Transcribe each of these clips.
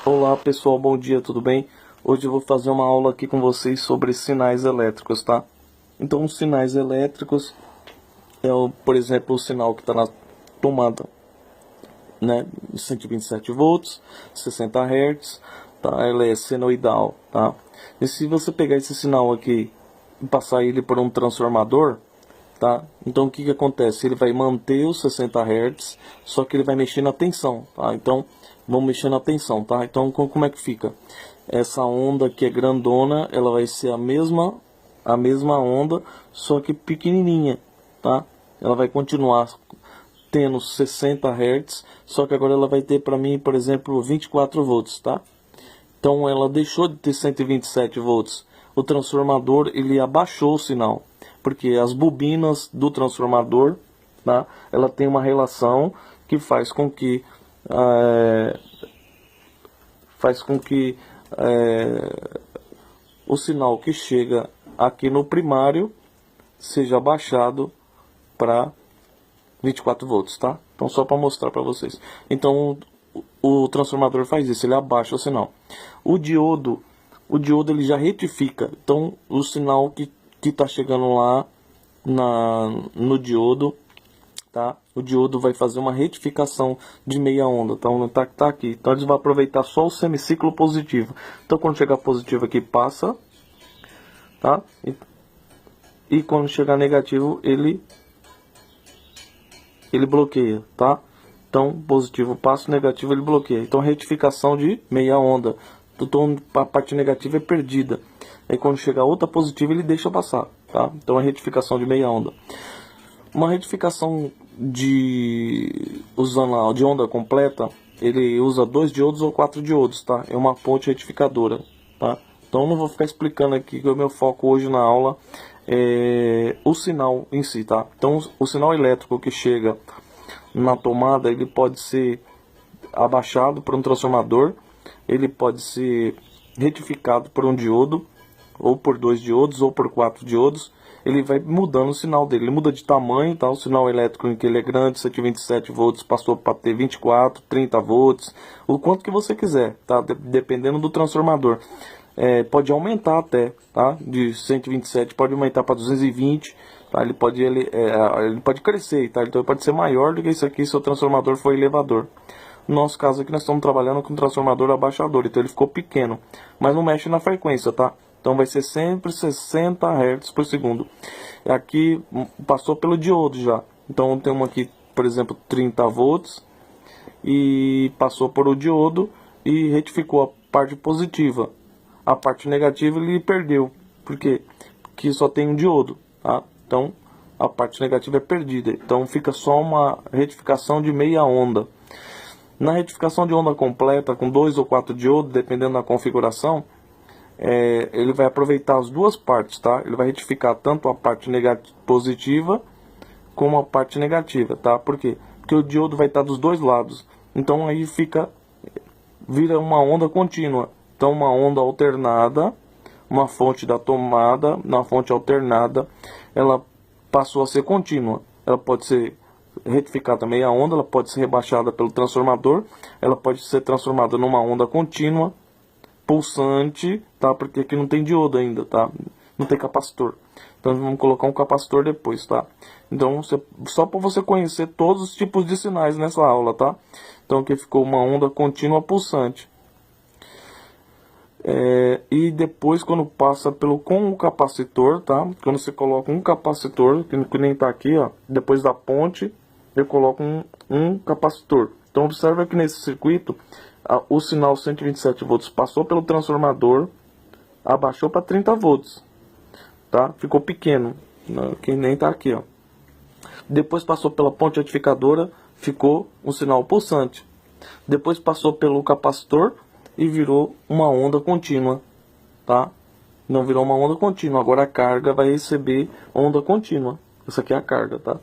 Olá pessoal, bom dia, tudo bem? Hoje eu vou fazer uma aula aqui com vocês sobre sinais elétricos, tá? Então, os sinais elétricos por exemplo, o sinal que está na tomada, né? 127 volts, 60 Hz, tá? Ela é senoidal, tá? E se você pegar esse sinal aqui e passar ele por um transformador, tá? Então o que acontece? Ele vai manter os 60 Hz, só que ele vai mexer na tensão, tá? Então vamos mexer na tensão, tá? Então como é que fica? Essa onda que é grandona, ela vai ser a mesma onda, só que pequenininha, tá? Ela vai continuar tendo 60 Hz, só que agora ela vai ter para mim, por exemplo, 24 volts, tá? Então ela deixou de ter 127 volts. O transformador ele abaixou o sinal, porque as bobinas do transformador, tá? Ela tem uma relação que faz com que o sinal que chega aqui no primário seja abaixado para 24 volts, tá? Então só para mostrar para vocês. Então o transformador faz isso, ele abaixa o sinal. O diodo ele já retifica. Então o sinal que está chegando lá no diodo, tá? O diodo vai fazer uma retificação de meia onda, então tá aqui. Então eles vão aproveitar só o semiciclo positivo. Então quando chegar positivo aqui passa, tá? E quando chegar negativo ele bloqueia, tá? Então positivo passa, negativo ele bloqueia. Então retificação de meia onda. Então a parte negativa é perdida. Aí quando chegar outra positiva ele deixa passar, tá? Então é retificação de meia onda. Uma retificação usando de onda completa, ele usa 2 diodos ou 4 diodos, tá? É uma ponte retificadora, tá? Então não vou ficar explicando aqui, que o meu foco hoje na aula é o sinal em si, tá? Então o sinal elétrico que chega na tomada, ele pode ser abaixado por um transformador, ele pode ser retificado por um diodo, ou por 2 diodos, ou por 4 diodos. Ele vai mudando o sinal dele, ele muda de tamanho, tá? O sinal elétrico em que ele é grande, 127 volts, passou para ter 24, 30 volts, o quanto que você quiser, tá? Dependendo do transformador. Pode aumentar até, tá? De 127 pode aumentar para 220, tá? Ele pode crescer, tá? Então ele pode ser maior do que isso aqui se o transformador for elevador. No nosso caso aqui nós estamos trabalhando com um transformador abaixador, então ele ficou pequeno, mas não mexe na frequência, tá? Então vai ser sempre 60 Hz por segundo. Aqui passou pelo diodo já. Então temos aqui, por exemplo, 30 volts. E passou por o diodo e retificou a parte positiva. A parte negativa ele perdeu. Por quê? Porque só tem um diodo, tá? Então a parte negativa é perdida. Então fica só uma retificação de meia onda. Na retificação de onda completa, com 2 ou 4 diodos, dependendo da configuração, ele vai aproveitar as duas partes, tá? Ele vai retificar tanto a parte positiva como a parte negativa, tá? Por quê? Porque o diodo vai estar dos dois lados. Então aí vira uma onda contínua. Então uma onda alternada, uma fonte da tomada, na fonte alternada, ela passou a ser contínua. Ela pode ser retificada meia onda, ela pode ser rebaixada pelo transformador, ela pode ser transformada numa onda contínua, pulsante, tá? Porque aqui não tem diodo ainda, tá? Não tem capacitor. Então vamos colocar um capacitor depois, tá? Então só para você conhecer todos os tipos de sinais nessa aula, tá? Então aqui ficou uma onda contínua pulsante. E depois quando passa com o capacitor, tá? Quando você coloca um capacitor, que nem tá aqui, ó, depois da ponte, eu coloco um capacitor. Então observa que nesse circuito o sinal 127 volts passou pelo transformador, abaixou para 30 volts, tá? Ficou pequeno, que nem tá aqui, ó. Depois passou pela ponte retificadora, ficou um sinal pulsante. Depois passou pelo capacitor e virou uma onda contínua, tá? Não virou uma onda contínua, agora a carga vai receber onda contínua. Essa aqui é a carga, tá?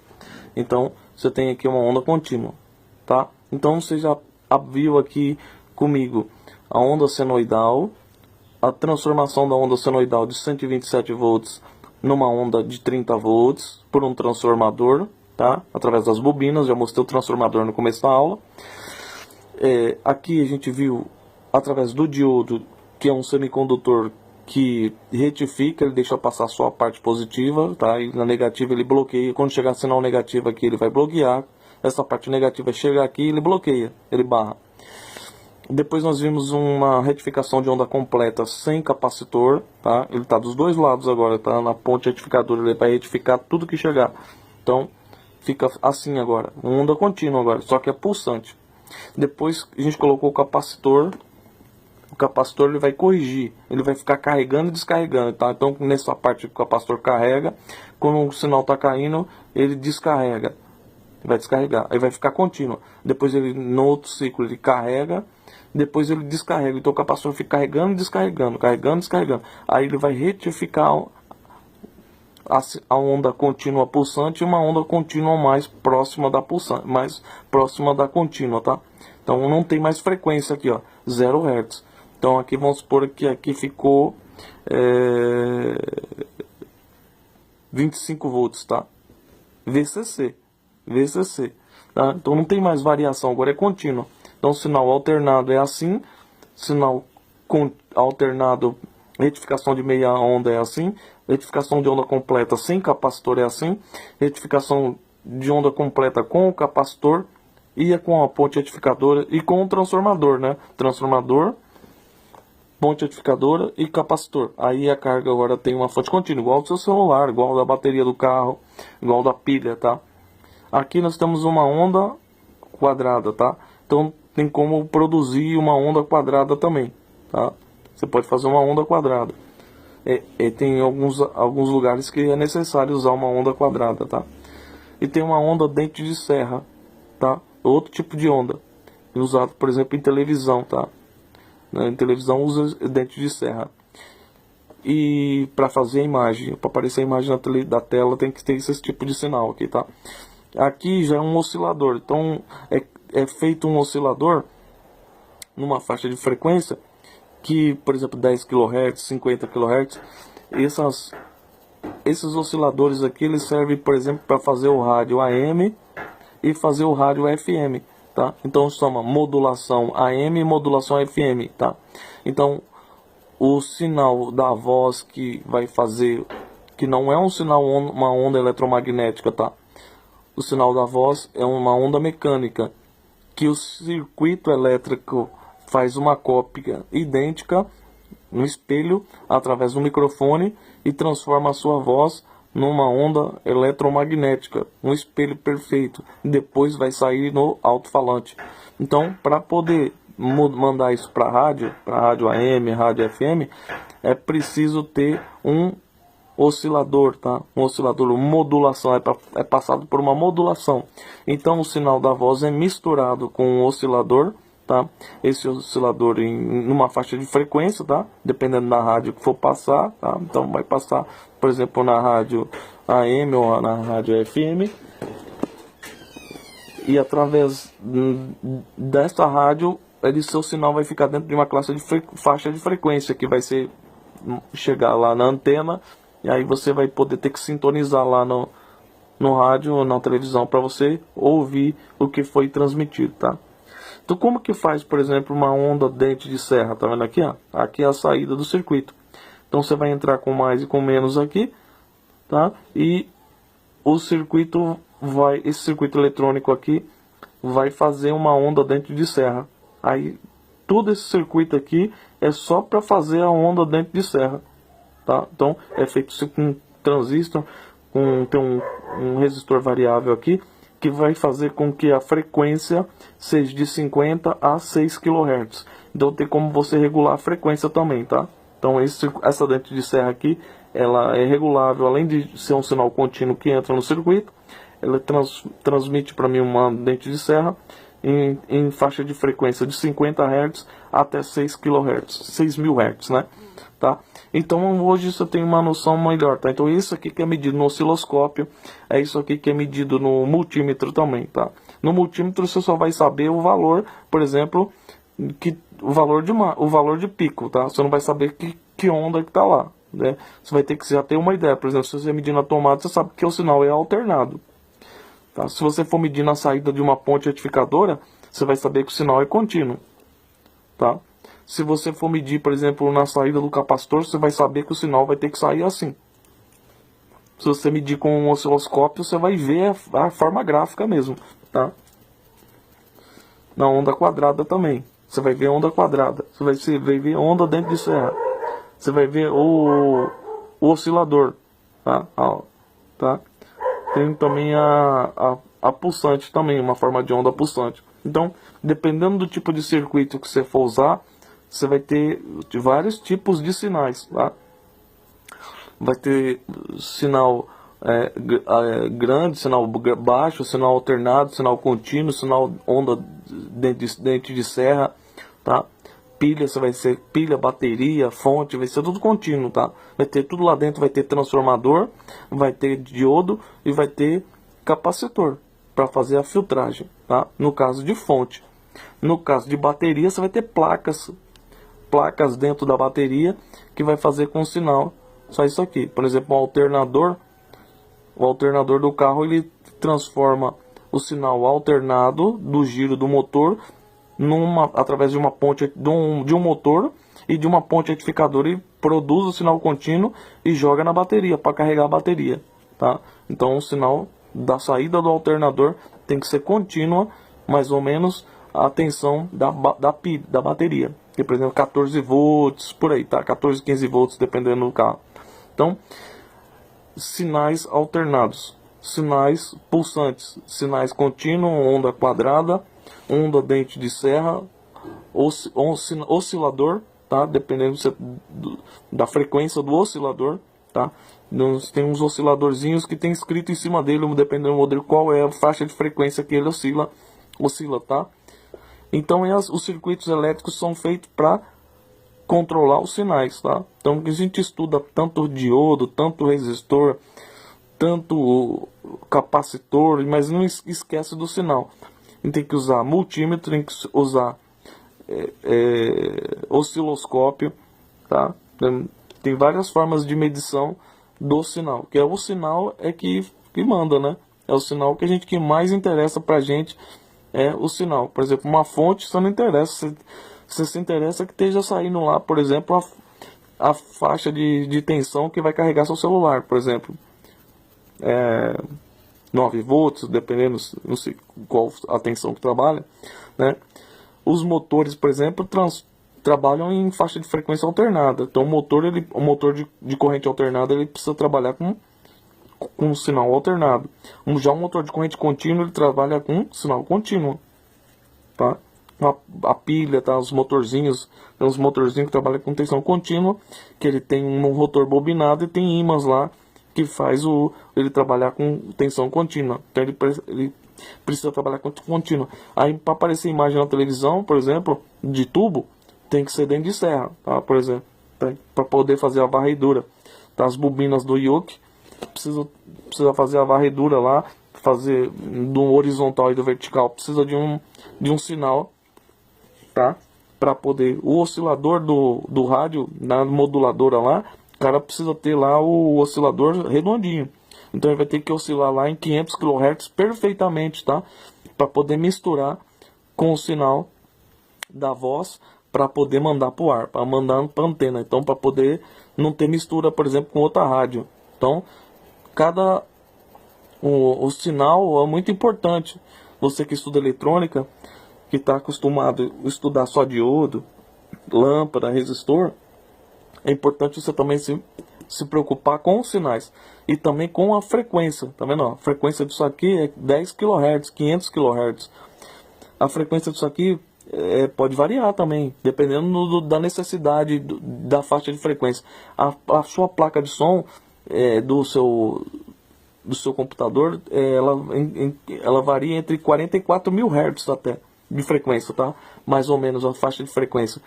Então você tem aqui uma onda contínua, tá? Então você já viu aqui comigo a onda senoidal, a transformação da onda senoidal de 127 volts numa onda de 30 volts por um transformador, tá? Através das bobinas, já mostrei o transformador no começo da aula. Aqui a gente viu através do diodo, que é um semicondutor que retifica, ele deixa passar só a parte positiva, tá? E na negativa ele bloqueia. Quando chegar sinal negativo aqui, ele vai bloquear. Essa parte negativa chega aqui, ele bloqueia, ele barra. Depois nós vimos uma retificação de onda completa sem capacitor, tá? Ele está dos dois lados agora, tá? Na ponte retificadora, ele vai retificar tudo que chegar. Então fica assim agora, uma onda contínua agora, só que é pulsante. Depois a gente colocou o capacitor. O capacitor ele vai corrigir, ele vai ficar carregando e descarregando, tá? Então nessa parte que o capacitor carrega, quando o sinal está caindo, ele descarrega, vai descarregar, aí vai ficar contínuo. Depois ele, no outro ciclo, ele carrega, depois ele descarrega. Então o capacitor fica carregando e descarregando, carregando e descarregando. Aí ele vai retificar a onda contínua pulsante e uma onda contínua mais próxima da pulsante, mais próxima da contínua, tá? Então não tem mais frequência aqui, ó, 0 Hz. Então aqui vamos supor que aqui ficou 25 volts, tá? VCC, tá? Então não tem mais variação, agora é contínuo. Então sinal alternado é assim, sinal alternado, retificação de meia onda é assim, retificação de onda completa sem capacitor é assim, retificação de onda completa com o capacitor e com a ponte retificadora e com o transformador, né? Transformador, ponte retificadora e capacitor. Aí a carga agora tem uma fonte contínua, igual ao seu celular, igual da bateria do carro, igual da pilha, tá? Aqui nós temos uma onda quadrada, tá? Então tem como produzir uma onda quadrada também, tá? Você pode fazer uma onda quadrada. Tem alguns lugares que é necessário usar uma onda quadrada, tá? E tem uma onda dente de serra, tá? Outro tipo de onda, usado por exemplo em televisão, tá? Em televisão usa dente de serra. E para fazer a imagem, para aparecer a imagem da tela, tem que ter esse tipo de sinal aqui, tá? Aqui já é um oscilador. Então é feito um oscilador numa faixa de frequência que, por exemplo, 10 kHz, 50 kHz, esses osciladores aqui, eles servem, por exemplo, para fazer o rádio AM e fazer o rádio FM, tá? Então chama modulação AM e modulação FM, tá? Então o sinal da voz que vai fazer, que não é um sinal, uma onda eletromagnética, tá? O sinal da voz é uma onda mecânica, que o circuito elétrico faz uma cópia idêntica no espelho através do microfone e transforma a sua voz numa onda eletromagnética, um espelho perfeito. Depois vai sair no alto-falante. Então, para poder mandar isso para rádio AM, rádio FM, é preciso ter um oscilador, tá? Um oscilador, modulação, é passado por uma modulação. Então o sinal da voz é misturado com um oscilador, tá? Esse oscilador numa faixa de frequência, tá? Dependendo da rádio que for passar, tá? Então vai passar, por exemplo, na rádio AM ou na rádio FM. E através desta rádio, seu sinal vai ficar dentro de uma classe de faixa de frequência, que vai chegar lá na antena. E aí você vai poder ter que sintonizar lá no rádio ou na televisão para você ouvir o que foi transmitido, tá? Então como que faz, por exemplo, uma onda dente de serra? Tá vendo aqui, ó? Aqui é a saída do circuito. Então você vai entrar com mais e com menos aqui, tá? E o circuito esse circuito eletrônico aqui vai fazer uma onda dente de serra. Aí todo esse circuito aqui é só para fazer a onda dente de serra. Tá? Então é feito com transistor, tem um resistor variável aqui que vai fazer com que a frequência seja de 50 a 6 kHz. Então tem como você regular a frequência também, tá? Então essa dente de serra aqui, ela é regulável, além de ser um sinal contínuo que entra no circuito, ela transmite para mim uma dente de serra em faixa de frequência de 50 Hz até 6 kHz, 6.000 Hz, né? Tá? Então hoje você tem uma noção melhor, tá? Então isso aqui que é medido no osciloscópio, é isso aqui que é medido no multímetro também, tá? No multímetro você só vai saber o valor, por exemplo, o valor de pico, tá? Você não vai saber que onda que tá lá, né? Você vai ter que já ter uma ideia. Por exemplo, se você medir na tomada, você sabe que o sinal é alternado, tá? Se você for medir na saída de uma ponte retificadora, você vai saber que o sinal é contínuo, tá? Se você for medir, por exemplo, na saída do capacitor, você vai saber que o sinal vai ter que sair assim. Se você medir com um osciloscópio, você vai ver a forma gráfica mesmo, tá? Na onda quadrada também. Você vai ver onda quadrada. Você vai ver onda dentro de serra. Você vai ver o oscilador, tá? Tá? Tem também a pulsante também, uma forma de onda pulsante. Então, dependendo do tipo de circuito que você for usar, você vai ter vários tipos de sinais, tá? Vai ter sinal grande, sinal baixo, sinal alternado, sinal contínuo, sinal onda dente de serra, tá? Pilha, você vai ser pilha, bateria, fonte, vai ser tudo contínuo, tá? Vai ter tudo lá dentro, vai ter transformador, vai ter diodo e vai ter capacitor para fazer a filtragem, tá? No caso de fonte. No caso de bateria, você vai ter placas dentro da bateria que vai fazer com o sinal. Só isso aqui, por exemplo, o alternador do carro, ele transforma o sinal alternado do giro do motor através de uma ponte de um motor e de uma ponte retificadora, e produz o sinal contínuo e joga na bateria para carregar a bateria, tá? Então o sinal da saída do alternador tem que ser contínua, mais ou menos a tensão da bateria, que, por exemplo, 14 volts, por aí, tá? 14, 15 volts, dependendo do carro. Então, sinais alternados, sinais pulsantes, sinais contínuos, onda quadrada, onda dente de serra, oscilador, tá? Dependendo da frequência do oscilador, tá? Tem uns osciladorzinhos que tem escrito em cima dele, dependendo do modelo, qual é a faixa de frequência que ele oscila, tá? Então, os circuitos elétricos são feitos para controlar os sinais, tá? Então, a gente estuda tanto diodo, tanto resistor, tanto capacitor, mas não esquece do sinal. A gente tem que usar multímetro, tem que usar osciloscópio, tá? Tem várias formas de medição do sinal, que é o sinal que manda, né? É o sinal que mais interessa pra gente, é o sinal. Por exemplo, uma fonte, você não interessa, você se interessa que esteja saindo lá, por exemplo, a faixa de tensão que vai carregar seu celular, por exemplo. 9 volts, dependendo, não sei qual a tensão que trabalha, né? Os motores, por exemplo, trabalham em faixa de frequência alternada. Então o motor de corrente alternada, ele precisa trabalhar com um sinal alternado. Já um motor de corrente contínua, ele trabalha com sinal contínuo, tá? A pilha, tá? Os motorzinhos, tem uns motorzinhos que trabalham com tensão contínua, que ele tem um rotor bobinado e tem ímãs lá que faz ele trabalhar com tensão contínua. Então ele precisa trabalhar com contínua. Aí, para aparecer imagem na televisão, por exemplo, de tubo, tem que ser dentro de serra, tá? Por exemplo, para poder fazer a varredura, tá? As bobinas do yoke precisa fazer a varredura lá, fazer do horizontal e do vertical, precisa de um sinal, tá? Para poder o oscilador do rádio na moduladora lá, o cara precisa ter lá o oscilador redondinho. Então ele vai ter que oscilar lá em 500 kHz perfeitamente, tá? Para poder misturar com o sinal da voz, para poder mandar para o ar, para mandar para antena. Então, para poder não ter mistura, por exemplo, com outra rádio. Então, o sinal é muito importante. Você que estuda eletrônica, que está acostumado a estudar só diodo, lâmpada, resistor, é importante você também se preocupar com os sinais e também com a frequência, tá vendo? A frequência disso aqui é 10 kHz, 500 kHz. A frequência disso aqui pode variar também, dependendo da necessidade da faixa de frequência. A sua placa de som do seu computador, ela varia entre 44 mil Hz até de frequência, tá? Mais ou menos a faixa de frequência.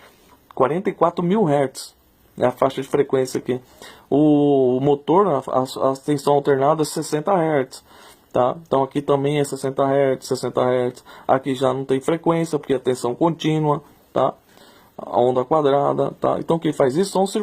44 mil Hz é a faixa de frequência aqui. O motor, a tensão alternada é 60 Hz, tá? Então aqui também é 60 Hz, 60 Hz. Aqui já não tem frequência porque é tensão contínua, tá? A onda quadrada, tá? Então quem faz isso são os